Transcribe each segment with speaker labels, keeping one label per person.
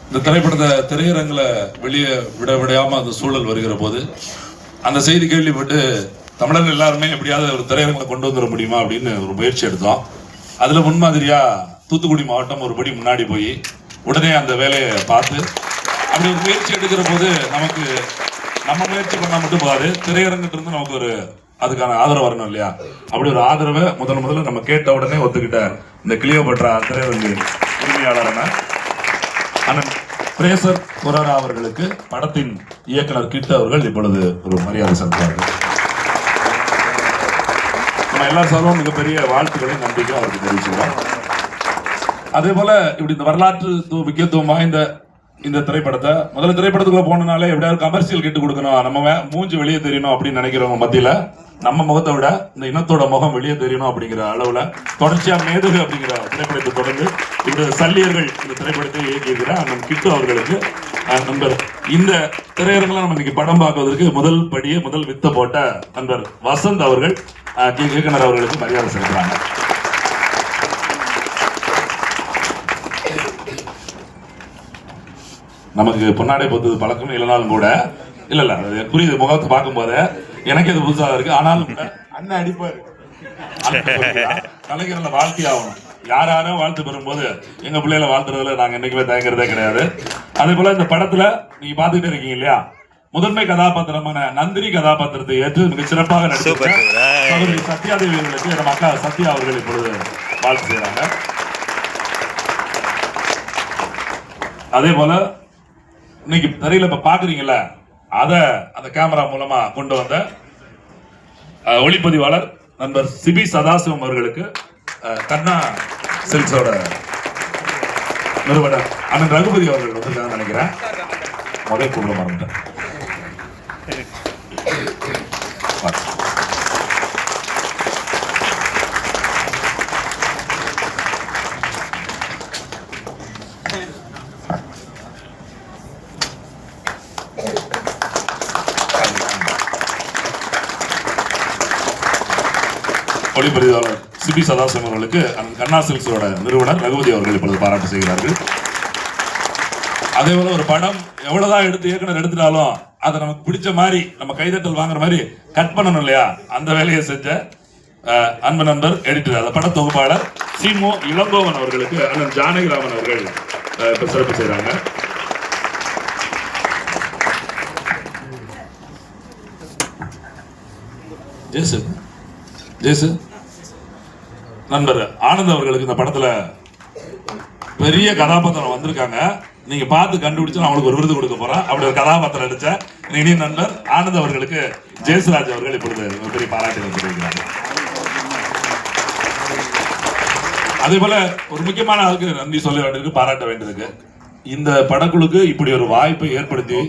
Speaker 1: இந்த திரைப்படத்தை திரையரங்கில் வெளியே விடாம அந்த சூழல் வருகிற போது அந்த செய்தி கேள்விப்பட்டு தமிழர்கள் எல்லாருமே எப்படியாவது ஒரு திரையரங்கில் கொண்டு வந்துட முடியுமா அப்படின்னு ஒரு முயற்சி எடுத்தோம். அதில் முன்மாதிரியா தூத்துக்குடி மாவட்டம் ஒரு படி முன்னாடி போய் உடனே அந்த வேலையை பார்த்து அப்படி ஒரு முயற்சி எடுக்கிற போது நமக்கு நம்ம முயற்சி பண்ணால் மட்டும் போகாது, திரையரங்கிட்ட இருந்து நமக்கு ஒரு அதுக்கான ஆதரவு வரணும் இல்லையா? அப்படி ஒரு ஆதரவை முதல்ல நம்ம கேட்ட உடனே ஒத்துக்கிட்ட இந்த கிளியோபட்ரா திரையரங்கு உரிமையாளரான அண்ணன் பிரேசர் கொராரா அவர்களுக்கு படத்தின் இயக்குனர் கிட்ட அவர்கள் இப்பொழுது ஒரு மரியாதை செலுத்துவார்கள். நம்ம எல்லா சார்பும் மிகப்பெரிய வாழ்த்துக்களை நம்பிக்கை அவருக்கு தெரிவிச்சுக்கிறோம். அதே போல இப்படி இந்த வரலாற்று முக்கியத்துவம் வாய்ந்த இந்த திரைப்படத்தை முதல்ல திரைப்படத்துக்குள்ள போனனாலே எப்படியாவது கமர்ஷியல் கிட்டு கொடுக்கணும், நம்ம மூஞ்சி வெளியே தெரியணும் அப்படின்னு நினைக்கிறவங்க மத்தியில நம்ம முகத்தை விட இந்த இனத்தோட முகம் வெளியே தெரியணும் அப்படிங்கிற அளவுல தொடர்ச்சியா மேதகு அப்படிங்கிற திரைப்படத்தை தொடர்ந்து இப்படி சல்லியர்கள் இந்த திரைப்படத்தை இயக்கியிருக்கிற அண்ணன் கிட்டு அவர்களுக்கு நண்பர் இந்த திரையரங்கில் நம்ம இன்னைக்கு படம் பார்க்குவதற்கு முதல் வித்த போட்ட நண்பர் வசந்த் அவர்கள் இயக்குனர் அவர்களுக்கு மரியாதை செலுத்துறாங்க. நமக்கு பொன்னாடை பொறுத்தது பழக்கம் இல்லைனாலும் கூட இல்ல புரியுது, முகத்தை பார்க்கும் போது எனக்கு இது புதுசாக இருக்கு. ஆனாலும் அண்ணன் அடிப்பாரு, கலைஞர்ல வாழ்த்தி ஆகணும். யாரும் வாழ்த்து பெறும்போது எங்க பிள்ளைகளை வாழ்த்துறதுல நாங்க என்னைக்குமே தயங்குறதே கிடையாது. அதே போல இந்த படத்துல நீங்க பாத்துக்கிட்டே இருக்கீங்க இல்லையா, முதன்மை கதாபாத்திரமான நந்தினி கதாபாத்திரத்தை ஏற்று மிக சிறப்பாக நடித்த சகோதரி சத்யாதேவி அவர்களுக்கு நம்ம அக்கா சத்யா அவர்கள் இப்பொழுது வாழ்த்து செய்யறாங்க. அதே போல இன்னைக்கு திரையில இப்ப பாக்குறீங்கல்ல, அந்த கேமரா மூலமா கொண்டு வந்த ஒளிப்பதிவாளர் நண்பர் சிபி சதாசிவம் அவர்களுக்கு கண்ணா சில்க்ஸோட நிறுவனர் அண்ணன் ரகுபதி அவர்கள் வந்து நினைக்கிறேன் முதல் கூப்பிட மறந்துட்டேன். ஒளிப்பதிவாளர் சிபி சதாசிவம் அவர்களுக்கு கண்ணா சில்க்ஸோட நிறுவனர் ரகுபதி அவர்கள் இப்பொழுது பாராட்டு செய்கிறார்கள். அதே போல ஒரு படம் எவ்வளவுதான் இயக்குனர் எடுத்துட்டாலும் அதை நமக்கு பிடிச்ச மாதிரி நம்ம கைதட்டல் வாங்குற மாதிரி கட் பண்ணணும் இல்லையா, அந்த வேலையை செஞ்ச அன்பு நண்பர் எடிட்டர் அந்த பட தொகுப்பாளர் சீமோ இளங்கோவன் அவர்களுக்கு அண்ணன் ஜானகிராமன் அவர்கள் சிறப்பு செய்யறாங்க. ஜேசு நண்பர் ஆனந்த் அவர்களுக்கு இந்த படத்துல பெரிய கதாபாத்திரம் வந்திருக்காங்க, நீங்க பார்த்து கண்டுபிடிச்சு அவங்களுக்கு ஒரு விருது கொடுக்க போறேன். அப்படி ஒரு கதாபாத்திரம் நடிச்ச இனிய நண்பர் ஆனந்த் அவர்களுக்கு ஜெயசுராஜ் அவர்கள் இப்பொழுது பெரிய பாராட்டுகள் தெரிவிக்கிறாங்க. அதே போல ஒரு முக்கியமான ஆளுக்கு நன்றி சொல்ல வேண்டியதுக்கு பாராட்ட வேண்டியதுக்கு இந்த படக்குழுக்கு இப்படி ஒரு வாய்ப்பை ஏற்படுத்தி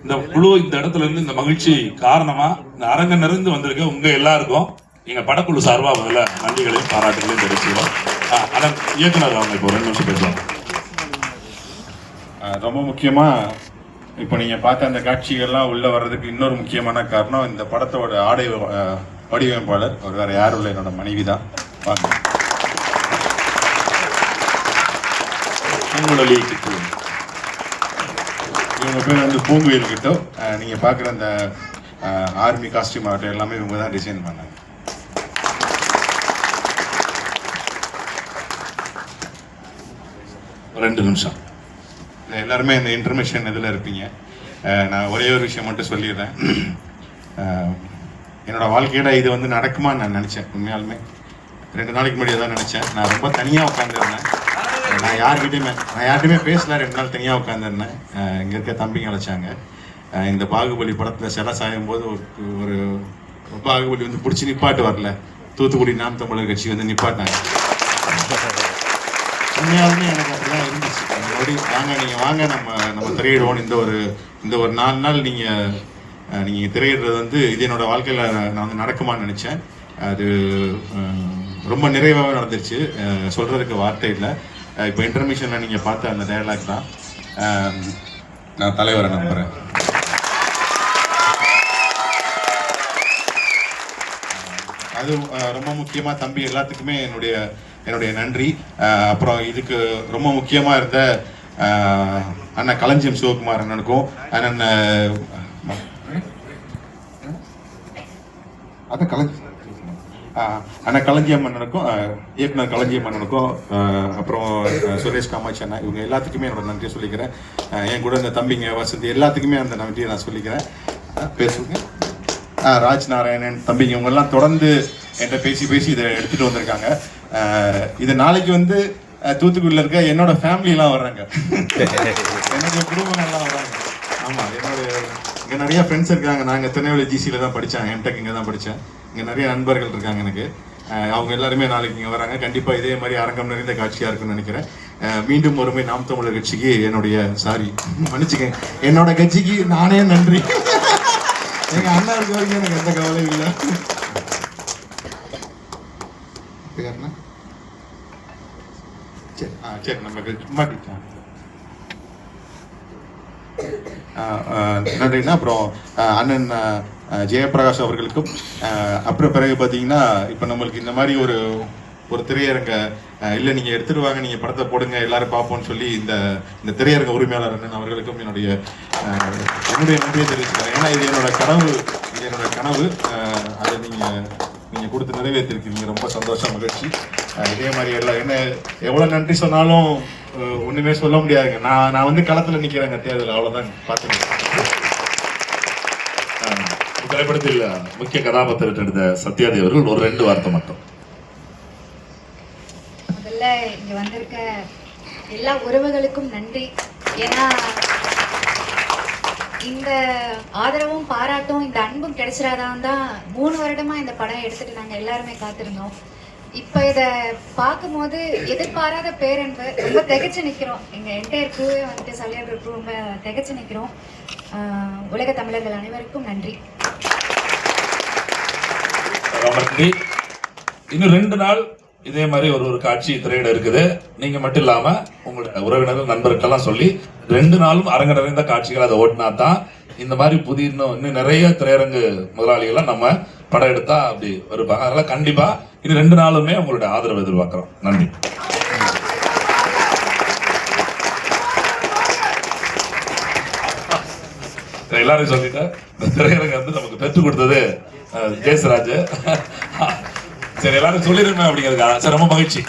Speaker 1: இந்த குழு இந்த இடத்துல இருந்து இந்த மகிழ்ச்சி காரணமா இந்த அரங்க நிறைந்து வந்திருக்க உங்க எல்லாருக்கும் எங்க படக்குழு சார்பா முதல்ல நன்றிகளையும் பாராட்டுகளையும் தெரிவிச்சுக்கிறோம். ஆனால் இயக்குனர் அவங்க இப்போ 2 நிமிஷம் பேசுவாங்க.
Speaker 2: ரொம்ப முக்கியமா இப்போ நீங்க பார்த்த அந்த காட்சிகள்லாம் உள்ள வர்றதுக்கு இன்னொரு முக்கியமான காரணம் இந்த படத்தோட ஆடை வடிவமைப்பாளர் அவர் வேற யாரும் இல்லை, என்னோட மனைவி தான். இவங்க பேர் வந்து பூங்குயில் கிட்ட. நீங்க பாக்குற அந்த ஆர்மி காஸ்டியூம் ஆகட்டும் எல்லாமே இவங்க தான் டிசைன் பண்ணாங்க.
Speaker 1: ரெண்டு நிமிஷம்
Speaker 2: எல்லாருமே இந்த இன்ஃபர்மேஷன் இதில் இருப்பீங்க. நான் ஒரே ஒரு விஷயம் மட்டும் சொல்லிடுறேன். என்னோட வாழ்க்கையில இது வந்து நடக்குமான்னு நான் நினச்சேன். உண்மையாலுமே 2 நாளைக்கு முன்னாடி தான் நினச்சேன். நான் ரொம்ப தனியாக உட்காந்துருந்தேன். நான் யார்கிட்டையுமே பேசல. 2 நாள் தனியாக உட்காந்துருந்தேன். இங்கே இருக்க தம்பிங்க அழைச்சாங்க. இந்த பாகுபலி படத்தில் சிலை சாயும் போது ஒரு பாகுபலி வந்து பிடிச்சி நிப்பாட்டு வரல, தூத்துக்குடி நாம் தமிழர் கட்சி வந்து நிப்பாட்டினாங்க. உண்மையாலுமே எனக்கு அப்படிதான் இருந்துச்சு. நீங்கள் வாங்க நம்ம திரையிடுவோம். இந்த ஒரு 4 நாள் நீங்கள் திரையிடுறது வந்து இது என்னோட வாழ்க்கையில் நான் வந்து நடக்குமான்னு நினச்சேன். அது ரொம்ப நிறைவாக நடந்துருச்சு. சொல்கிறதுக்கு வார்த்தை இல்லை. இப்போ இன்டர்மிஷனில் நீங்கள் பார்த்த அந்த டயலாக் தான் நான் தலைவரை நம்புகிறேன். அது ரொம்ப முக்கியமாக தம்பி எல்லாத்துக்குமே என்னுடைய நன்றி. அப்புறம் இதுக்கு ரொம்ப முக்கியமாக இருந்த அண்ணன் களஞ்சியம் சிவகுமார் அண்ணனுக்கும் அண்ணன் அதான் அண்ணன் களஞ்சியம் அண்ணனுக்கும் இயக்குனர் களஞ்சியம் அண்ணனுக்கும் அப்புறம் சுரேஷ் காமாட்சி அண்ணா இவங்க எல்லாத்துக்குமே என்னோட நன்றியை சொல்லிக்கிறேன். என் கூட இந்த தம்பிங்க வசந்தி எல்லாத்துக்குமே அந்த நன்றியை நான் சொல்லிக்கிறேன். பேசுங்க. ராஜ் நாராயணன் தம்பிங்க இவங்க எல்லாம் தொடர்ந்து என்கிட்ட பேசி இதை எடுத்துட்டு வந்திருக்காங்க. இது நாளைக்கு வந்து தூத்துக்குடியில் இருக்க என்னோட ஃபேமிலியெல்லாம் வர்றாங்க, என்னுடைய குடும்பங்கள்லாம் வர்றாங்க. ஆமாம், இங்கே நிறைய ஃப்ரெண்ட்ஸ் இருக்காங்க. நாங்கள் திருநெல்வேலி ஜிசியில் தான் படித்தேன், எம்டெக் இங்கே தான் படித்தேன். இங்கே நிறைய நண்பர்கள் இருக்காங்க எனக்கு. அவங்க எல்லாருமே நாளைக்கு இங்கே வராங்க. கண்டிப்பாக இதே மாதிரி அரங்கம் நிறைந்த காட்சியாக இருக்குன்னு நினைக்கிறேன். மீண்டும் ஒருமை நாம் தமிழர் கட்சிக்கு மன்னிச்சுக்கேன், என்னோட கட்சிக்கு நானே நன்றி. எங்கள் அண்ணா இருக்க வரைக்கும் எனக்கு எந்த கவலையும் இல்லை. சரி நம்ம சும்மா நன்றிண்ணா. அப்புறம் அண்ணன் ஜெயபிரகாஷ் அவர்களுக்கும் அப்புறம் பிறகு பார்த்தீங்கன்னா இப்போ நம்மளுக்கு இந்த மாதிரி ஒரு திரையரங்க இல்லை நீங்கள் எடுத்துட்டு வாங்க, நீங்கள் படத்தை போடுங்க எல்லாரும் பார்ப்போம்னு சொல்லி இந்த திரையரங்க உரிமையாளர் அண்ணன் அவர்களுக்கும் என்னுடைய நன்றியை தெரிவிச்சுக்கிறேன். ஏன்னா இது என்னோட கனவு. அதை நீங்கள் கொடுத்து நிறைவேற்றிருக்கீங்க. ரொம்ப சந்தோஷம், மகிழ்ச்சி. இதே மாதிரி என்ன எவ்வளோ நன்றி சொன்னாலும் ஒன்றுமே சொல்ல முடியாதுங்க. நான் வந்து களத்தில் நிற்கிறேங்க தேர்தல், அவ்வளோதான். பார்த்துக்கேன்.
Speaker 1: திரைப்படத்தில் முக்கிய கதாபாத்திரத்தை எடுத்த சத்யாதேவி அவர்கள் ஒரு 2 வார்த்தை மட்டும்.
Speaker 3: முதல்ல இங்க வந்திருக்க எல்லா உறவுகளுக்கும் நன்றி. ஏன்னா இந்த ஆதரவும் பாராட்டும் இந்த அன்பும் கிடைச்சிடாதான் தான் 3 வருடமா இந்த படம் எடுத்துட்டு நாங்க எல்லாருமே காத்திருந்தோம். இப்ப இத பார்க்கும்போது எதிர்பாராத பேரன்பு, ரொம்ப திகச்சு நிக்கிறோம். எங்க என்டையர் குரூவே வந்துட்டு சலியர் குரூப் ரொம்ப திகச்சு நிக்கிறோம். உலக தமிழர்கள் அனைவருக்கும் நன்றி.
Speaker 1: இன்னும் 2 நாள் இதே மாதிரி ஒரு காட்சி திரையிட இருக்குது. நீங்க மட்டும் இல்லாம உங்களோட உறவினர்கள் நண்பர்களெல்லாம் சொல்லி 2 நாளும் அரங்க நிறைந்த காட்சிகள் அதை ஓட்டினா தான் இந்த மாதிரி புதிய இன்னும் நிறைய திரையரங்கு முதலாளிகள்லாம் நம்ம படம் எடுத்தா அப்படி வருவாங்க. அதனால கண்டிப்பா இன்னும் 2 நாளுமே உங்களுடைய ஆதரவு எதிர்பார்க்கிறோம். நன்றி. எல்லாரும் சொல்லிட்டேன். திரையரங்கு வந்து நமக்கு பெற்றுக் கொடுத்தது ஜெயசராஜ். சரி, எல்லாரும் சொல்லிருமே அப்படிங்கிறதுக்காக. சரி, ரொம்ப மகிழ்ச்சி.